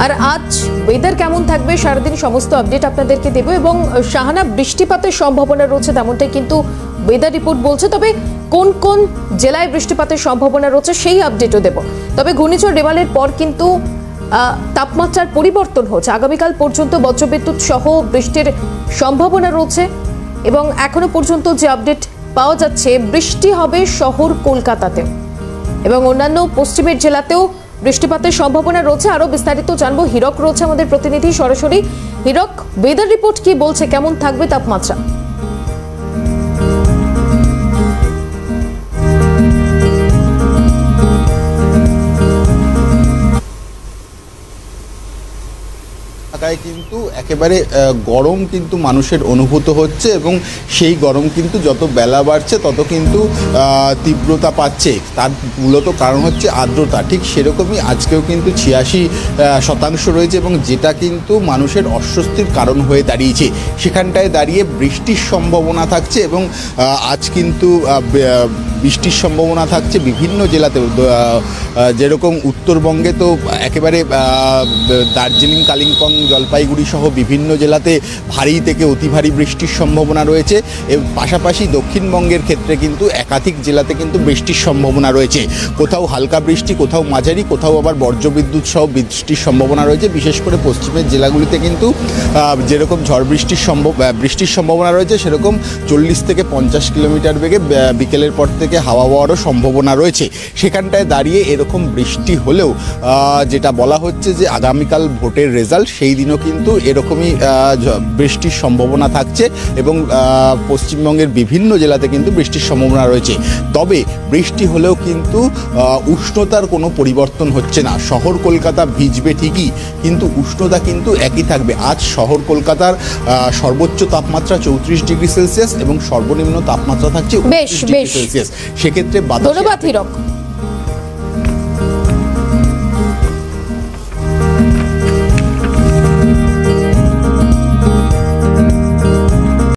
আর আজ ওয়েদার কেমন থাকবে সারাদিন সমস্ত আপডেট আপনাদেরকে দেব এবং সাহানা বৃষ্টিপাতের সম্ভাবনা রয়েছে তেমনটাই কিন্তু ওয়েদার রিপোর্ট বলছে। তবে কোন কোন জেলায় বৃষ্টিপাতের সম্ভাবনা রয়েছে সেই আপডেটও দেব। তবে ঘূর্ণিঝড় রেমালের পর কিন্তু তাপমাত্রার পরিবর্তন হচ্ছে। আগামীকাল পর্যন্ত বজ্রবিদ্যুৎ সহ বৃষ্টির সম্ভাবনা রয়েছে এবং এখনো পর্যন্ত যে আপডেট পাওয়া যাচ্ছে বৃষ্টি হবে শহর কলকাতাতে এবং অন্যান্য পশ্চিমের জেলাতেও বৃষ্টিপাতের সম্ভাবনা রয়েছে। আরো বিস্তারিত জানবো, হীরক রয়েছে আমাদের প্রতিনিধি সরাসরি। হীরক, ওয়েদার রিপোর্ট কি বলছে, কেমন থাকবে তাপমাত্রা? কিন্তু একেবারে গরম কিন্তু মানুষের অনুভূত হচ্ছে এবং সেই গরম কিন্তু যত বেলা বাড়ছে তত কিন্তু তীব্রতা পাচ্ছে। তার মূলত কারণ হচ্ছে আর্দ্রতা। ঠিক সেরকমই আজকেও কিন্তু 86% রয়েছে এবং যেটা কিন্তু মানুষের অস্বস্তির কারণ হয়ে দাঁড়িয়েছে। সেখানটায় দাঁড়িয়ে বৃষ্টির সম্ভাবনা থাকছে এবং আজ কিন্তু বৃষ্টির সম্ভাবনা থাকছে বিভিন্ন জেলাতে। যেরকম উত্তরবঙ্গে তো একেবারে দার্জিলিং, কালিম্পং, জলপাইগুড়ি সহ বিভিন্ন জেলাতে ভারী থেকে অতি ভারী বৃষ্টির সম্ভাবনা রয়েছে। এর পাশাপাশি দক্ষিণবঙ্গের ক্ষেত্রে কিন্তু একাধিক জেলাতে কিন্তু বৃষ্টির সম্ভাবনা রয়েছে। কোথাও হালকা বৃষ্টি, কোথাও মাঝারি, কোথাও আবার বজ্রবিদ্যুৎ সহ বৃষ্টির সম্ভাবনা রয়েছে। বিশেষ করে পশ্চিমের জেলাগুলিতে কিন্তু যেরকম ঝড় বৃষ্টির সম্ভাবনা রয়েছে সেরকম 40 থেকে 50 কিলোমিটার বেগে বিকেলের পর থেকে হাওয়া হওয়ারও সম্ভাবনা রয়েছে। সেখানটায় দাঁড়িয়ে এরকম বৃষ্টি হলেও যেটা বলা হচ্ছে যে আগামীকাল ভোটের রেজাল্ট, সেই দিনও কিন্তু এরকমই বৃষ্টির সম্ভাবনা থাকছে এবং পশ্চিমবঙ্গের বিভিন্ন জেলাতে কিন্তু বৃষ্টির সম্ভাবনা রয়েছে। তবে বৃষ্টি হলেও কিন্তু উষ্ণতার কোনো পরিবর্তন হচ্ছে না। শহর কলকাতা ভিজবে ঠিকই, কিন্তু উষ্ণতা কিন্তু একই থাকবে। আজ শহর কলকাতার সর্বোচ্চ তাপমাত্রা 34 ডিগ্রি সেলসিয়াস এবং সর্বনিম্ন তাপমাত্রা থাকছে 29 ডিগ্রি সেলসিয়াস। সেক্ষেত্রে ধন্যবাদ হীরক।